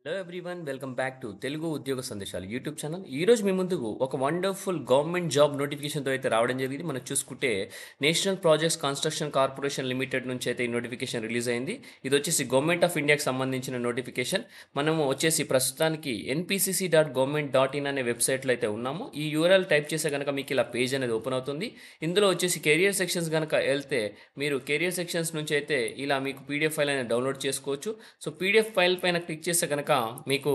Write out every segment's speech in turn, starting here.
Hello everyone welcome back to Telugu ఉద్యోగ సందేశాలు YouTube channel. ఈరోజు మీ ముందుకు ఒక వండర్ఫుల్ గవర్నమెంట్ జాబ్ నోటిఫికేషన్తో అయితే రావడం జరిగింది. మనం చూసుకుంటే national projects construction corporation limited నుంచి అయితే ఈ నోటిఫికేషన్ రిలీజ్ అయింది. ఇది వచ్చేసి గవర్నమెంట్ ఆఫ్ ఇండియాకి సంబంధించిన నోటిఫికేషన్. మనము వచ్చేసి ప్రస్తుతానికి npcc.government.in అనే వెబ్సైట్లో అయితే ఉన్నాము. ఈ యూఆర్ఎల్ టైప్ చేస్తే కనుక మీకు ఇలా పేజ్ అనేది ఓపెన్ అవుతుంది. ఇందులో వచ్చేసి కెరియర్ సెక్షన్స్ కనుక వెళ్తే మీరు కెరియర్ సెక్షన్స్ నుంచి అయితే ఇలా మీకు పీడిఎఫ్ ఫైల్ అనేది డౌన్లోడ్ చేసుకోవచ్చు. సో పీడిఎఫ్ ఫైల్ పైన క్లిక్ చేస్తే కనుక మీకు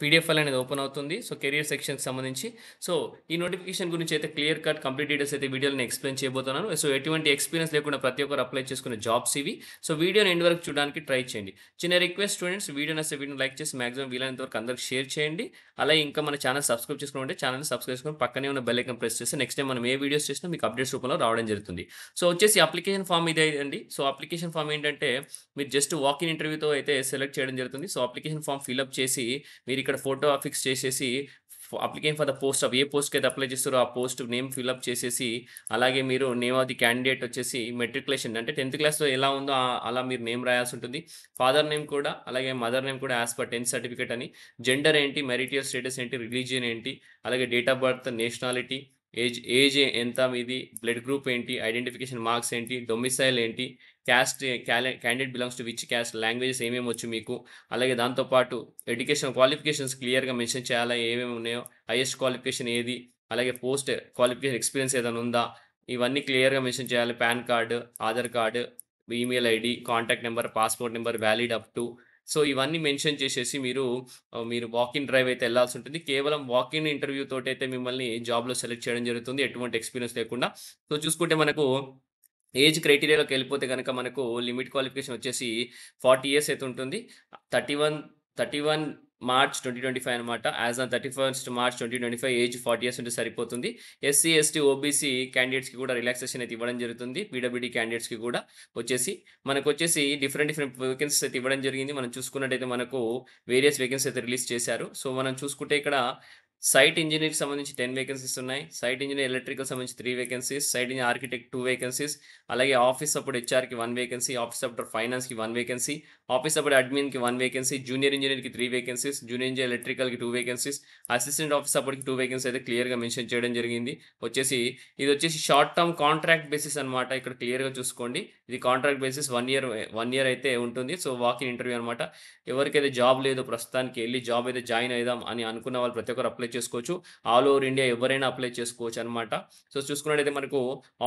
పీడిఎఫ్ ఫైల్ అనేది ఓపెన్ అవుతుంది. సో కెరియర్ సెక్షన్కి సంబంధించి సో ఈ నోటిఫికేషన్ గురించి అయితే క్లియర్ కట్ కంప్లీట్ డీటెయిల్స్ అయితే వీడియోని ఎక్స్ప్లెయిన్ చేయబోతున్నాను. సో ఎటువంటి ఎక్స్పీరియన్స్ లేకుండా ప్రతి ఒక్కరు అప్లై చేసుకునే జాబ్స్ ఇవి. సో వీడియోని ఎండ్ వరకు చూడడానికి ట్రై చేయండి. చిన్న రిక్వెస్ట్ స్టూడెంట్స్, వీడియో నచ్చితే వీడియోని లైక్ చేసి మాక్సిమం వీలైనంత వరకు అందరికి షేర్ చేయండి. అలాగే ఇంకా మన ఛానల్ సబ్స్క్రైబ్ చేసుకుంటే ఛానల్ని సబ్స్క్రైబ్ చేసుకొని పక్కనే ఉన్న బెల్ ఐకాన్ ప్రెస్ చేస్తే నెక్స్ట్ టైం మనం ఏ వీడియోస్ చేసినా మీకు అప్డేట్స్ రూపంలో రావడం జరుగుతుంది. సో వచ్చేసి అప్లికేషన్ ఫామ్ ఇదే అండి. సో అప్లికేషన్ ఫామ్ ఏంటంటే మీరు జస్ట్ వాకిన్ ఇంటర్వ్యూతో అయితే సెలెక్ట్ చేయడం జరుగుతుంది. సో అప్లికేషన్ ఫామ్ ఫిల్అప్ చేసి మీరు ఇక్కడ ఫోటో అఫిక్స్ చేసేసి application for the post of ఏ పోస్ట్కి అయితే అప్లై చేస్తారో ఆ పోస్ట్ నేమ్ ఫిల్అప్ చేసేసి అలాగే మీరు నేమ్ ఆఫ్ ది క్యాండిడేట్ వచ్చేసి మెట్రికులేషన్ అంటే 10th క్లాస్లో ఎలా ఉందో అలా మీరు నేమ్ రాయాల్సి ఉంటుంది. ఫాదర్ నేమ్ కూడా అలాగే మదర్ నేమ్ కూడా యాజ్ పర్ 10th సర్టిఫికేట్ అని, జెండర్ ఏంటి, మెరిటియర్ స్టేటస్ ఏంటి, రిలీజియన్ ఏంటి, అలాగే date of birth, nationality, age ఎంత మీది, బ్లడ్ గ్రూప్ ఏంటి, ఐడెంటిఫికేషన్ మార్క్స్ ఏంటి, డొమిసైల్ ఏంటి, caste candidate belongs to which caste, languages ఏమేమి వచ్చు మీకు, అలాగే దాంతోపాటు ఎడ్యుకేషన్ క్వాలిఫికేషన్స్ క్లియర్గా మెన్షన్ చేయాలా ఏమేమి ఉన్నాయో, హైయెస్ట్ క్వాలిఫికేషన్ ఏది, అలాగే పోస్ట్ క్వాలిఫికేషన్ ఎక్స్పీరియన్స్ ఏదైనా ఉందా, ఇవన్నీ క్లియర్గా మెన్షన్ చేయాలి. Pan card, Aadhaar card, email ID, contact number, passport number valid up to. So ఇవన్నీ మెన్షన్ చేసేసి మీరు వాకిన్ డ్రైవ్ అయితే వెళ్ళాల్సి ఉంటుంది. కేవలం వాకిన్ ఇంటర్వ్యూ తోటైతే మిమ్మల్ని జాబ్‌లో సెలెక్ట్ చేయడం జరుగుతుంది. ఎటువంటి ఎక్స్‌పీరియన్స్ లేకుండా. సో చూసుకుంటే మనకు ఏజ్ క్రైటీరియాలోకి వెళ్ళిపోతే గనక మనకు లిమిట్ క్వాలిఫికేషన్ వచ్చేసి 40 ఇయర్స్ అయితే ఉంటుంది. 31, 31 మార్చ్ 2025 అనమాట. As on 31 March 2025 age 40 years ఉంటే సరిపోతుంది. ఎస్సీ, ఎస్టీ, ఓబీసీ క్యాండిడేట్స్‌కి కూడా రిలాక్సేషన్ అయితే ఇవ్వడం జరుగుతుంది. పీడబ్ల్యూడీ క్యాండిడేట్స్‌కి కూడా వచ్చేసి మనకొచ్చేసి డిఫరెంట్ డిఫరెంట్ వేకెన్సీస్ అయితే ఇవ్వడం జరిగింది. మనం చూసుకున్నట్టయితే మనకు వేరియస్ వేకెన్సీ అయితే రిలీజ్ చేశారు. సో మనం చూసుకుంటే ఇక్కడ సైట్ ఇంజినీర్‌కి సంబంధించి 10 వేకెన్సీస్ ఉన్నాయి. సైట్ ఇంజినీర్ ఎలక్ట్రికల్ సంబంధించి 3 vacancies, site engineer architect 2 vacancies, అలాగే ఆఫీస్ సపోర్ట్ హెచ్ఆర్‌కి 1 వేకెన్సీ, ఆఫీస్ సపోర్ట్ ఫైనాన్స్‌కి 1 వేకెన్సీ, ఆఫీస్ సపోర్ట్ అడ్మిన్‌కి 1 వేకెన్సీ, జూనియర్ ఇంజినీర్‌కి 3 వేకెన్సీస్, జూనియర్ ఇంజినీర్ ఎలక్ట్రికల్‌కి 2 వేకెన్సీస్, అసిస్టెంట్ ఆఫీస్ సపోర్ట్‌కి 2 వేకెన్సీ అయితే క్లియర్‌గా మెన్షన్ చేయడం జరిగింది. ఇదొచ్చేసి షార్ట్ టర్మ్ కాంట్రాక్ట్ బేసిస్ అన్నమాట. ఇక్కడ క్లియర్‌గా చూసుకోండి. ఇది కాంట్రాక్ట్ బేసిస్ 1 ఇయర్ అయితే ఉంటుంది. సో వాక్-ఇన్ ఇంటర్వ్యూ అన్నమాట. ఎవరికైతే జాబ్ లేదో ప్రస్తుతానికి ఎళ్లి జాబ్ అయితే జాయిన్ అయిదాం అని అనుకున్న వాళ్ళు ప్రతి ఒక్కరు అప్లై చేసుకోవచ్చు. ఆల్ ఓవర్ ఇండియా ఎవరైనా అప్లై చేసుకోవచ్చనమాట. సో చూసుకున్నట్టయితే మనకు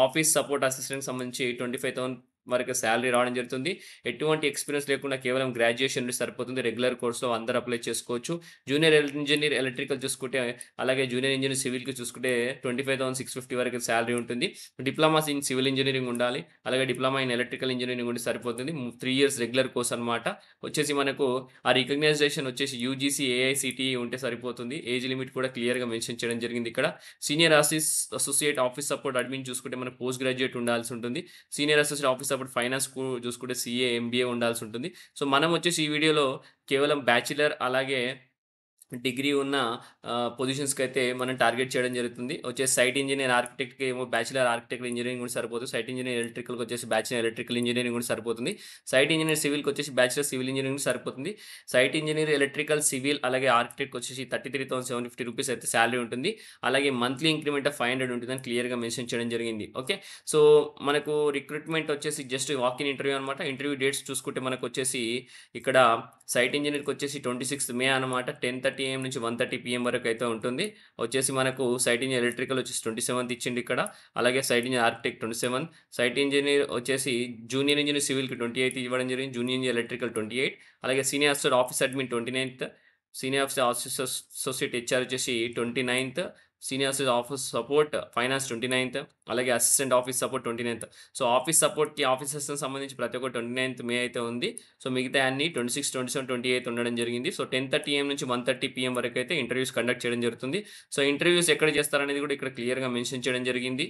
ఆఫీస్ సపోర్ట్ అసిస్టెంట్‌కి సంబంధించి 25,000 వరకు సాలరీ రావడం జరుగుతుంది. ఎటువంటి ఎక్స్‌పీరియన్స్ లేకుండా కేవలం గ్రాడ్యుయేషన్ ఉంటే సరిపోతుంది. రెగ్యులర్ కోర్స్‌లో అందరూ అప్లై చేసుకోవచ్చు. జూనియర్ ఇంజినీర్ ఎలక్ట్రికల్ చూసుకుంటే అలాగే జూనియర్ ఇంజినీర్ సివిల్‌కి చూసుకుంటే 25,650 వరకు సాలరీ ఉంటుంది. డిప్లొమాస్ ఇన్ సివిల్ ఇంజినీరింగ్ ఉండాలి. అలాగే డిప్లొమా ఇన్ ఎలక్ట్రికల్ ఇంజినీరింగ్ ఉంటే సరిపోతుంది. 3 ఇయర్స్ రెగ్యులర్ కోర్స్ అనమాట. వచ్చేసి మనకు ఆ రికగ్నైజేషన్ వచ్చేసి యూజీసీ, ఏఐసీటీఈ ఉంటే సరిపోతుంది. ఏజ్ లిమిట్ కూడా క్లియర్‌గా మెన్షన్ చేయడం జరిగింది ఇక్కడ. Senior associate office support admin చూసుకుంటే మనకు పోస్ట్ గ్రాడ్యుయేట్ ఉండాల్సి ఉంటుంది. సీనియర్ అసోసియేట్ ఆఫీస్ సపోర్ట్ ఫైనాన్స్‌కు చూసుకుంటే సీఏ, ఎంబీఏ ఉండాల్సి ఉంటుంది. సో మనం వచ్చేసి ఈ వీడియోలో కేవలం బ్యాచిలర్ అలాగే డిగ్రీ ఉన్న పొజిషన్స్‌కైతే మనం టార్గెట్ చేయడం జరుగుతుంది. వచ్చేసి సైట్ ఇంజినీర్ ఆర్కిటెక్ట్‌కి ఏమో బ్యాచిలర్ ఆర్కిటెక్ట్ ఇంజినీరింగ్ కూడా సరిపోతుంది. సైట్ ఇంజినీర్ ఎలక్ట్రికల్‌కి వచ్చేసి బ్యాచిలర్ ఎలక్ట్రికల్ ఇంజినీరింగ్ కూడా సరిపోతుంది. సైట్ ఇంజినీర్ సివిల్‌కి వచ్చేసి బ్యాచిలర్ సివిల్ ఇంజినీరింగ్ కూడా సరిపోతుంది. సైట్ ఇంజినీర్ ఎలక్ట్రికల్, సివిల్ అలాగే ఆర్కిటెక్ట్‌కి వచ్చేసి రూ. 33,750 అయితే సాలరీ ఉంటుంది. అలాగే మంత్లీ ఇంక్రిమెంట్ ఆఫ్ 500 ఉంటుందని క్లియర్‌గా మెన్షన్ చేయడం జరిగింది. ఓకే. సో మనకు రిక్రూట్‌మెంట్ వచ్చేసి జస్ట్ వాక్-ఇన్ ఇంటర్వ్యూ అనమాట. ఇంటర్వ్యూ డేట్స్ చూసుకుంటే మనకొచ్చేసి ఇక్కడ సైట్ ఇంజినీర్‌కొచ్చేసి 26 మే అనమాట. 10:30 AM నుంచి 1:30 PM వరకు అయితే ఉంటుంది. వచ్చేసి మనకు సైట్ ఇంజినీర్ ఎలక్ట్రికల్ వచ్చేసి 27థ్ ఇచ్చిండు ఇక్కడ. అలాగే site engineer architect 27, site engineer వచ్చేసి జూనియర్ ఇంజినీర్ సివిల్‌కి 28 ఇవ్వడం జరిగింది. జూనియర్ ఇంజినీర్ ఎలక్ట్రికల్ 28, అలాగే సీనియర్ అసిస్టెంట్ ఆఫీస్ అడ్మిన్ 29థ్, సీనియర్ అసోసియేట్ హెచ్ఆర్ వచ్చేసి 29థ్, senior assistant office support finance 29థ్, అలాగే అసిస్టెంట్ ఆఫీస్ సపోర్ట్ 29థ్. సో ఆఫీస్ సపోర్ట్‌కి ఆఫీస్ అసిస్టెంట్ సంబంధించి ప్రతి ఒక్కటి 29థ్ మే అయితే ఉంది. సో మిగతా అన్ని 26, 27, 28 ఉండడం జరిగింది. సో 10:30 AM నుంచి 1:30 PM వరకైతే ఇంటర్వ్యూస్ కండక్ట్ చేయడం జరుగుతుంది. సో ఇంటర్వ్యూస్ ఎక్కడ చేస్తారనేది కూడా ఇక్కడ క్లియర్‌గా మెన్షన్ చేయడం జరిగింది.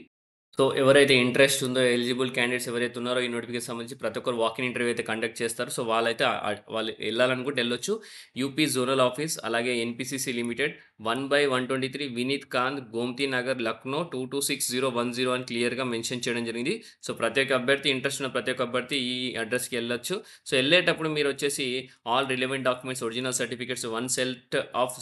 సో, ఎవరైతే ఇంట్రెస్ట్ ఉందో ఎలిజిబుల్ క్యాండిడేట్స్ ఎవరైతే ఉన్నారో ఈ నోటిఫికేషన్ సంబంధించి ప్రతి ఒక్కరు వాక్ ఇన్ ఇంటర్వ్యూ అయితే కండక్ట్ చేస్తారు. సో, వాళ్ళైతే వాళ్ళు ఎళ్ళాలనుకుంటే ఎళ్ళొచ్చు. యూపీ జోనల్ ఆఫీస్ అలాగే ఎన్‌పీసీసీ లిమిటెడ్ 1/123 వినీత్ కాంత్, గోమతి నగర్, లక్నో 226010 అని క్లియర్‌గా మెన్షన్ చేయడం జరిగింది. సో, ప్రతి ఒక్క అభ్యర్థి ఇంట్రెస్ట్ ఉన్న ప్రతి ఒక్క అభ్యర్థి ఈ అడ్రస్‌కి ఎళ్ళొచ్చు. సో, ఎళ్ళేటప్పుడు మీరొచ్చేసి all relevant documents, original certificates,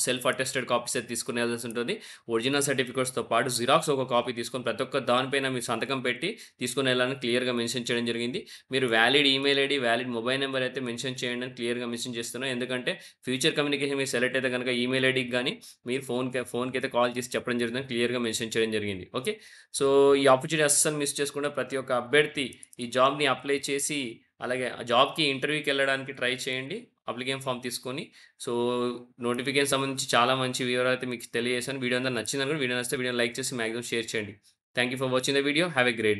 self attested copies అయితే తీసుకొని ఎళ్ళాల్సి ఉంటుంది. ఒరిజినల్ సర్టిఫికేట్స్‌తో పాటు జిరాక్స్ ఒక కాపీ తీసుకొని ప్రతి ఒక్క దానిపైన మీరు సంతకం పెట్టి తీసుకొని వెళ్ళాలని క్లియర్‌గా మెన్షన్ చేయడం జరిగింది. మీరు valid email ID, valid mobile number అయితే మెన్షన్ చేయండి అని క్లియర్‌గా మెన్షన్ చేస్తున్నాం. ఎందుకంటే ఫ్యూచర్ కమ్యూనికేషన్ మీరు సెలెక్ట్ అయితే గనుక ఈమెయిల్ ఐడీకి గాని మీరు ఫోన్‌కైతే కాల్ చేసి చెప్పడం జరుగుతుందని క్లియర్‌గా మెన్షన్ చేయడం జరిగింది. ఓకే. సో, ఈ ఆపర్చునిటీ అస్సలు మిస్ చేసుకుండా ప్రతి ఒక్క అభ్యర్థి ఈ జాబ్‌ని అప్లై చేసి అలాగే ఆ జాబ్‌కి ఇంటర్వ్యూకెళ్ళడానికి ట్రై చేయండి. అప్లికేషన్ ఫార్మ్ తీసుకొని. సో, నోటిఫికేషన్ సంబంధించి చాలా మంచి వివరాలైతే మీకు తెలియజేశాను. వీడియో అంతా నచ్చిందనుకోండి వీడియో నచ్చితే వీడియోని లైక్ చేసి మాక్సిమం షేర్ చేయండి. Thank you for watching the video. Have a great day.